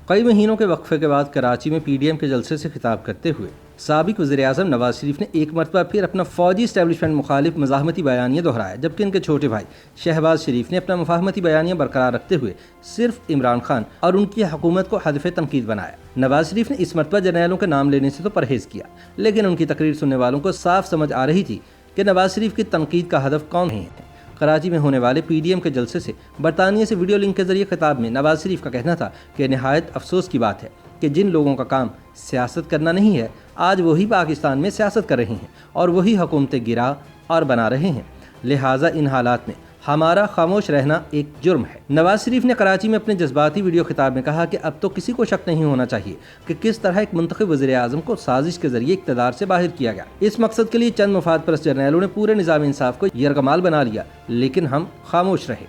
کئی مہینوں کے وقفے کے بعد کراچی میں پی ڈی ایم کے جلسے سے خطاب کرتے ہوئے سابق وزیر اعظم نواز شریف نے ایک مرتبہ پھر اپنا فوجی اسٹیبلشمنٹ مخالف مزاحمتی بیانیہ دہرایا، جبکہ ان کے چھوٹے بھائی شہباز شریف نے اپنا مفاہمتی بیانیہ برقرار رکھتے ہوئے صرف عمران خان اور ان کی حکومت کو ہدف تنقید بنایا۔ نواز شریف نے اس مرتبہ جرنیلوں کے نام لینے سے تو پرہیز کیا، لیکن ان کی تقریر سننے والوں کو صاف سمجھ آ رہی تھی کہ نواز شریف کی تنقید کا ہدف کون ہے۔ کراچی میں ہونے والے پی ڈی ایم کے جلسے سے برطانیہ سے ویڈیو لنک کے ذریعے خطاب میں نواز شریف کا کہنا تھا کہ نہایت افسوس کی بات ہے کہ جن لوگوں کا کام سیاست کرنا نہیں ہے، آج وہی پاکستان میں سیاست کر رہے ہیں اور وہی حکومتیں گرا اور بنا رہے ہیں، لہٰذا ان حالات میں ہمارا خاموش رہنا ایک جرم ہے۔ نواز شریف نے کراچی میں اپنے جذباتی ویڈیو خطاب میں کہا کہ اب تو کسی کو شک نہیں ہونا چاہیے کہ کس طرح ایک منتخب وزیر اعظم کو سازش کے ذریعے اقتدار سے باہر کیا گیا۔ اس مقصد کے لیے چند مفاد پرست جرنیلوں نے پورے نظام انصاف کو یرغمال بنا لیا، لیکن ہم خاموش رہے۔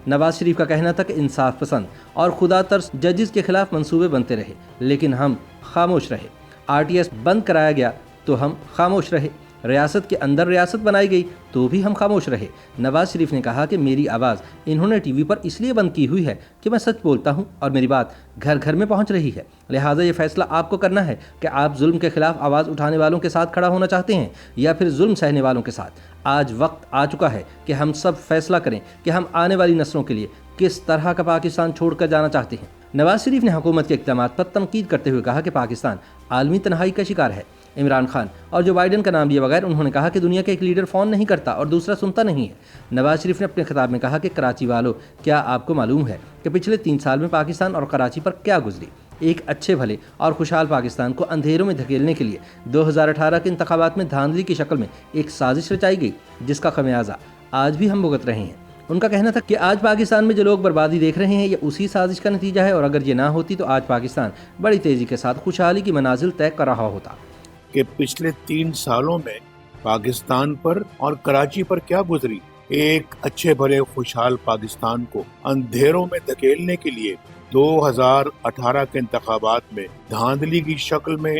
نواز شریف کا کہنا تھا کہ انصاف پسند اور خدا ترس ججز کے خلاف منصوبے بنتے رہے، لیکن ہم خاموش رہے۔ آر ٹی ایس بند کرایا گیا تو ہم خاموش رہے، ریاست کے اندر ریاست بنائی گئی تو بھی ہم خاموش رہے۔ نواز شریف نے کہا کہ میری آواز انہوں نے ٹی وی پر اس لیے بند کی ہوئی ہے کہ میں سچ بولتا ہوں اور میری بات گھر گھر میں پہنچ رہی ہے، لہٰذا یہ فیصلہ آپ کو کرنا ہے کہ آپ ظلم کے خلاف آواز اٹھانے والوں کے ساتھ کھڑا ہونا چاہتے ہیں یا پھر ظلم سہنے والوں کے ساتھ۔ آج وقت آ چکا ہے کہ ہم سب فیصلہ کریں کہ ہم آنے والی نسلوں کے لیے کس طرح کا پاکستان چھوڑ کر جانا چاہتے ہیں۔ نواز شریف نے حکومت کے اقدامات پر تنقید کرتے ہوئے کہا کہ پاکستان عالمی تنہائی کا شکار ہے۔ عمران خان اور جو بائیڈن کا نام لیے بغیر انہوں نے کہا کہ دنیا کا ایک لیڈر فون نہیں کرتا اور دوسرا سنتا نہیں ہے۔ نواز شریف نے اپنے خطاب میں کہا کہ کراچی والوں، کیا آپ کو معلوم ہے کہ پچھلے 3 سال میں پاکستان اور کراچی پر کیا گزری؟ ایک اچھے بھلے اور خوشحال پاکستان کو اندھیروں میں دھکیلنے کے لیے 2018 کے انتخابات میں دھاندلی کی شکل میں ایک سازش رچائی گئی، جس کا خمیازہ آج بھی ہم بھگت رہے ہیں۔ ان کا کہنا تھا کہ آج پاکستان میں جو لوگ بربادی دیکھ رہے ہیں یہ اسی سازش کا نتیجہ ہے، اور اگر یہ نہ ہوتی تو آج پاکستان بڑی تیزی کے ساتھ خوشحالی کی منازل طے کر رہا ہوتا۔ کہ پچھلے 3 سالوں میں پاکستان پر اور کراچی پر کیا گزری؟ ایک اچھے بھلے خوشحال پاکستان کو اندھیروں میں دھکیلنے کے لیے 2018 کے انتخابات میں دھاندلی کی شکل میں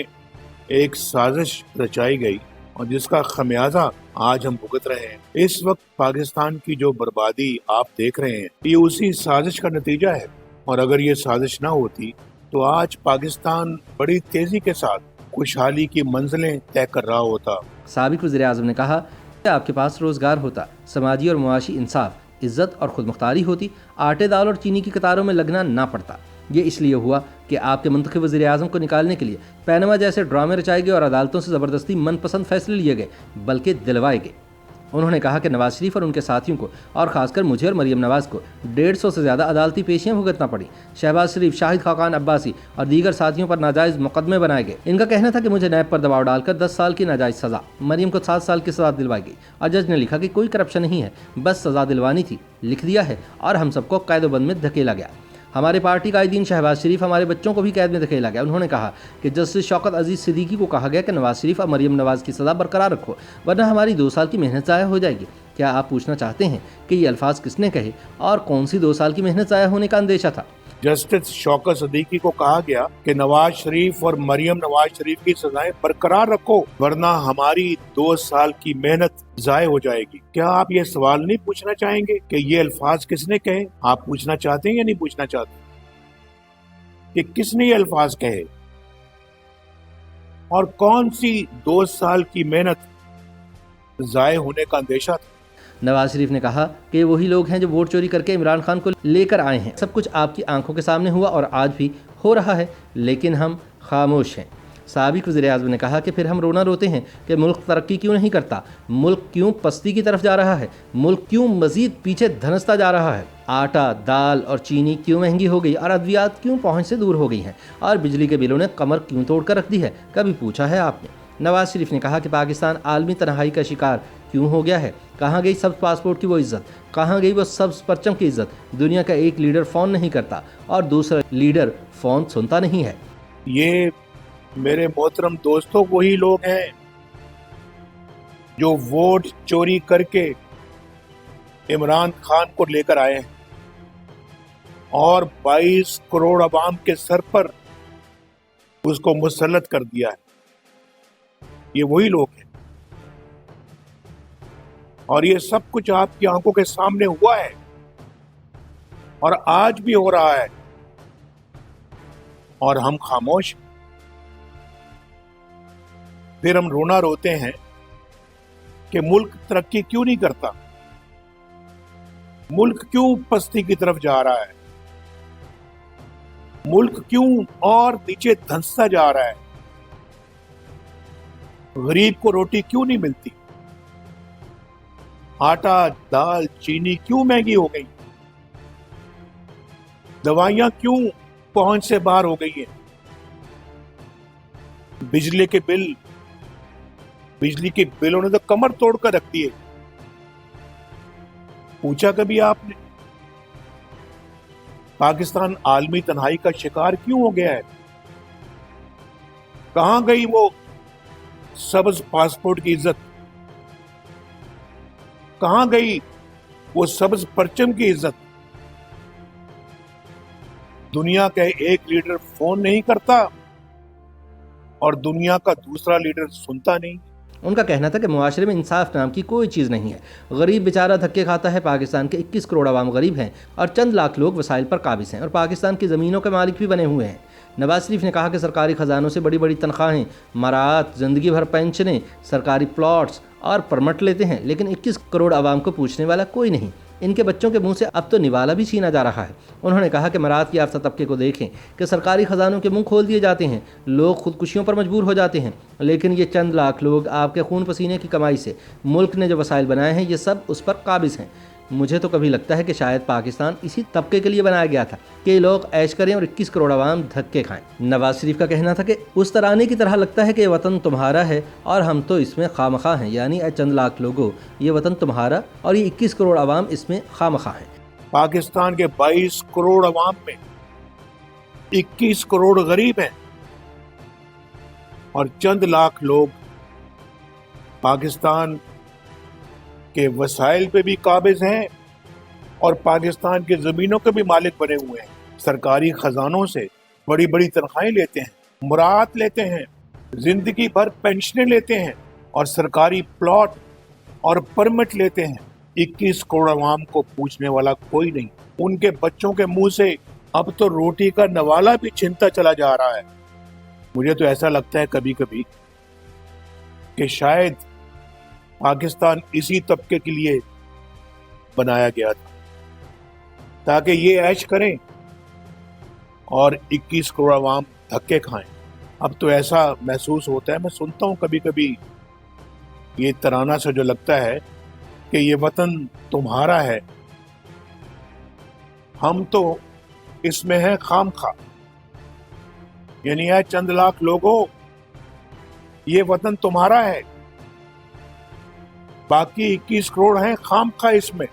ایک سازش رچائی گئی اور جس کا خمیازہ آج ہم بھگت رہے ہیں۔ اس وقت پاکستان کی جو بربادی آپ دیکھ رہے ہیں یہ اسی سازش کا نتیجہ ہے، اور اگر یہ سازش نہ ہوتی تو آج پاکستان بڑی تیزی کے ساتھ خوشحالی کی منزلیں طے کر رہا ہوتا۔ سابق وزیر اعظم نے کہا کہ آپ کے پاس روزگار ہوتا، سماجی اور معاشی انصاف، عزت اور خود مختاری ہوتی، آٹے دال اور چینی کی قطاروں میں لگنا نہ پڑتا۔ یہ اس لیے ہوا کہ آپ کے منتخب وزیر اعظم کو نکالنے کے لیے پینما جیسے ڈرامے رچائے گئے اور عدالتوں سے زبردستی من پسند فیصلے لیے گئے، بلکہ دلوائے گئے۔ انہوں نے کہا کہ نواز شریف اور ان کے ساتھیوں کو، اور خاص کر مجھے اور مریم نواز کو 150 سے زیادہ عدالتی پیشیاں بھگتنا پڑی۔ شہباز شریف، شاہد خاقان عباسی اور دیگر ساتھیوں پر ناجائز مقدمے بنائے گئے۔ ان کا کہنا تھا کہ مجھے نیب پر دباؤ ڈال کر 10 سال کی ناجائز سزا، مریم کو 7 سال کی سزا دلوائی گئی، اور جج نے لکھا کہ کوئی کرپشن نہیں ہے، بس سزا دلوانی تھی، لکھ دیا ہے، اور ہم سب کو قید و بند میں دھکیلا گیا۔ ہمارے پارٹی قائدین شہباز شریف، ہمارے بچوں کو بھی قید میں دھکیلا گیا۔ انہوں نے کہا کہ جسٹس شوکت عزیز صدیقی کو کہا گیا کہ نواز شریف اور مریم نواز کی سزا برقرار رکھو، ورنہ ہماری 2 سال کی محنت ضائع ہو جائے گی۔ کیا آپ پوچھنا چاہتے ہیں کہ یہ الفاظ کس نے کہے اور کون سی 2 سال کی محنت ضائع ہونے کا اندیشہ تھا؟ جسٹس شوکت صدیقی کو کہا گیا کہ نواز شریف اور مریم نواز شریف کی سزائیں برقرار رکھو، ورنہ ہماری 2 سال کی محنت ضائع ہو جائے گی۔ کیا آپ یہ سوال نہیں پوچھنا چاہیں گے کہ یہ الفاظ کس نے کہے؟ آپ پوچھنا چاہتے ہیں یا نہیں پوچھنا چاہتے کہ کس نے یہ الفاظ کہے، اور کون سی 2 سال کی محنت ضائع ہونے کا اندیشہ تھا؟ نواز شریف نے کہا کہ وہی لوگ ہیں جو ووٹ چوری کر کے عمران خان کو لے کر آئے ہیں۔ سب کچھ آپ کی آنکھوں کے سامنے ہوا اور آج بھی ہو رہا ہے، لیکن ہم خاموش ہیں۔ سابق وزیر اعظم نے کہا کہ پھر ہم رونا روتے ہیں کہ ملک ترقی کیوں نہیں کرتا، ملک کیوں پستی کی طرف جا رہا ہے، ملک کیوں مزید پیچھے دھنستا جا رہا ہے، آٹا، دال اور چینی کیوں مہنگی ہو گئی، اور ادویات کیوں پہنچ سے دور ہو گئی ہیں، اور بجلی کے بلوں نے کمر کیوں توڑ کر رکھ دی ہے، کبھی پوچھا ہے آپ نے؟ نواز شریف نے کہا کہ پاکستان عالمی تنہائی کا شکار کیوں ہو گیا ہے، کہاں گئی سبز پاسپورٹ کی وہ عزت، کہاں گئی وہ سبز پرچم کی عزت؟ دنیا کا ایک لیڈر فون نہیں کرتا اور دوسرا لیڈر فون سنتا نہیں ہے۔ یہ میرے محترم دوستوں وہی لوگ ہیں جو ووٹ چوری کر کے عمران خان کو لے کر آئے ہیں اور 22 کروڑ عوام کے سر پر اس کو مسلط کر دیا ہے۔ یہ وہی لوگ ہیں، اور یہ سب کچھ آپ کی آنکھوں کے سامنے ہوا ہے اور آج بھی ہو رہا ہے۔ اور ہم خاموش. پھر ہم رونا روتے ہیں کہ ملک ترقی کیوں نہیں کرتا, ملک کیوں پستی کی طرف جا رہا ہے, ملک کیوں اور نیچے دھنستا جا رہا ہے, غریب کو روٹی کیوں نہیں ملتی, آٹا دال چینی کیوں مہنگی ہو گئی, دوائیاں کیوں پہنچ سے باہر ہو گئی ہیں, بجلی کے بلوں نے تو کمر توڑ کر رکھ دیے. پوچھا کبھی آپ نے پاکستان عالمی تنہائی کا شکار کیوں ہو گیا ہے؟ کہاں گئی وہ سبز پاسپورٹ کی عزت, کہاں گئی وہ سبز پرچم کی عزت؟ دنیا کا ایک لیڈر فون نہیں کرتا اور دنیا کا دوسرا لیڈر سنتا نہیں. ان کا کہنا تھا کہ معاشرے میں انصاف نام کی کوئی چیز نہیں ہے, غریب بیچارہ دھکے کھاتا ہے, پاکستان کے 21 کروڑ عوام غریب ہیں اور چند لاکھ لوگ وسائل پر قابض ہیں اور پاکستان کی زمینوں کے مالک بھی بنے ہوئے ہیں. نواز شریف نے کہا کہ سرکاری خزانوں سے بڑی بڑی تنخواہیں, مراعات, زندگی بھر پینشنیں, سرکاری پلاٹس اور پرمٹ لیتے ہیں, لیکن 21 کروڑ عوام کو پوچھنے والا کوئی نہیں. ان کے بچوں کے منہ سے اب تو نوالا بھی چھینا جا رہا ہے. انہوں نے کہا کہ مراعات یافتہ طبقے کو دیکھیں کہ سرکاری خزانوں کے منہ کھول دیے جاتے ہیں, لوگ خودکشیوں پر مجبور ہو جاتے ہیں, لیکن یہ چند لاکھ لوگ آپ کے خون پسینے کی کمائی سے ملک نے جو وسائل بنائے ہیں یہ سب اس پر قابض ہیں. مجھے تو کبھی لگتا ہے کہ شاید پاکستان اسی طبقے کے لیے بنایا گیا تھا کہ یہ لوگ عیش کریں اور 21 کروڑ عوام دھکے کھائیں. نواز شریف کا کہنا تھا کہ اس ترانے کی طرح لگتا ہے کہ یہ وطن تمہارا ہے اور ہم تو اس میں خواہ ہیں, یعنی اے چند لاکھ لوگوں یہ وطن تمہارا اور یہ 21 کروڑ عوام اس میں خواہ ہیں. پاکستان کے 22 کروڑ عوام میں 21 کروڑ غریب ہیں اور چند لاکھ لوگ پاکستان کے وسائل پہ بھی قابض ہیں اور پاکستان کی زمینوں کے بھی مالک بنے ہوئے ہیں. سرکاری خزانوں سے بڑی بڑی تنخواہیں لیتے ہیں, مراعات لیتے ہیں, زندگی بھر پینشنیں لیتے ہیں اور سرکاری پلاٹ اور پرمٹ لیتے ہیں. 21 کروڑ عوام کو پوچھنے والا کوئی نہیں. ان کے بچوں کے منہ سے اب تو روٹی کا نوالا بھی چھنتا چلا جا رہا ہے. مجھے تو ایسا لگتا ہے کبھی کبھی کہ شاید پاکستان اسی طبقے کے لیے بنایا گیا تھا تاکہ یہ عیش کریں اور 21 کروڑ عوام دھکے کھائیں. اب تو ایسا محسوس ہوتا ہے, میں سنتا ہوں کبھی کبھی یہ ترانہ سے جو لگتا ہے کہ یہ وطن تمہارا ہے, ہم تو اس میں ہیں خام خواہ, یعنی ہے چند لاکھ لوگوں یہ وطن تمہارا ہے, باقی 21 کروڑ ہیں خام خواہ اس میں.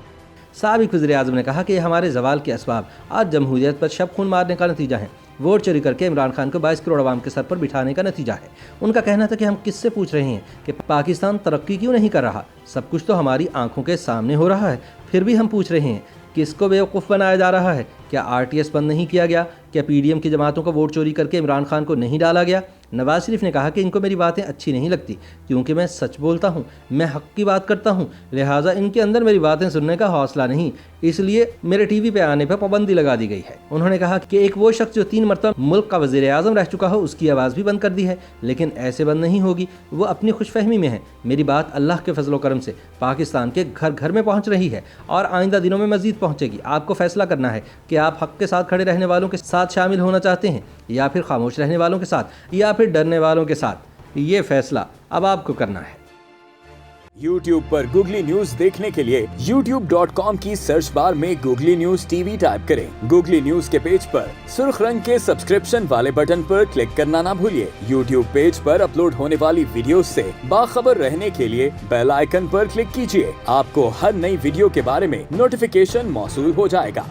سابق وزیر اعظم نے کہا کہ یہ ہمارے زوال کے اسباب آج جمہوریت پر شب خون مارنے کا نتیجہ ہے, ووٹ چوری کر کے عمران خان کو 22 کروڑ عوام کے سر پر بٹھانے کا نتیجہ ہے. ان کا کہنا تھا کہ ہم کس سے پوچھ رہے ہیں کہ پاکستان ترقی کیوں نہیں کر رہا, سب کچھ تو ہماری آنکھوں کے سامنے ہو رہا ہے, پھر بھی ہم پوچھ رہے ہیں کس کو بیوقوف بنایا جا رہا ہے. کیا RTS بند نہیں کیا گیا, کیا PDM کی جماعتوں کو ووٹ چوری کر کے عمران خان کو نہیں ڈالا گیا. نواز شریف نے کہا کہ ان کو میری باتیں اچھی نہیں لگتی کیونکہ میں سچ بولتا ہوں, میں حق کی بات کرتا ہوں, لہٰذا ان کے اندر میری باتیں سننے کا حوصلہ نہیں, اس لیے میرے TV پہ آنے پہ پابندی لگا دی گئی ہے. انہوں نے کہا کہ ایک وہ شخص جو 3 مرتبہ ملک کا وزیر اعظم رہ چکا ہو اس کی آواز بھی بند کر دی ہے, لیکن ایسے بند نہیں ہوگی, وہ اپنی خوش فہمی میں ہے. میری بات اللہ کے فضل و کرم سے پاکستان کے گھر گھر میں پہنچ رہی ہے اور آئندہ دنوں میں مزید پہنچے گی. آپ کو فیصلہ کرنا ہے کہ آپ حق کے ساتھ کھڑے رہنے والوں کے ساتھ شامل ہونا چاہتے ہیں یا پھر خاموش رہنے والوں کے ساتھ یا پھر ڈرنے والوں کے ساتھ. یہ فیصلہ اب آپ کو کرنا ہے. YouTube پر گوگلی نیوز دیکھنے کے لیے youtube.com کی سرچ بار میں گوگلی نیوز TV ٹائپ کریں. گوگلی نیوز کے پیج پر سرخ رنگ کے سبسکرپشن والے بٹن پر کلک کرنا نہ بھولیے. YouTube پیج پر اپلوڈ ہونے والی ویڈیوز سے باخبر رہنے کے لیے بیل آئیکن پر کلک کیجیے. آپ کو ہر نئی ویڈیو کے بارے میں نوٹیفیکیشن موصول ہو جائے گا.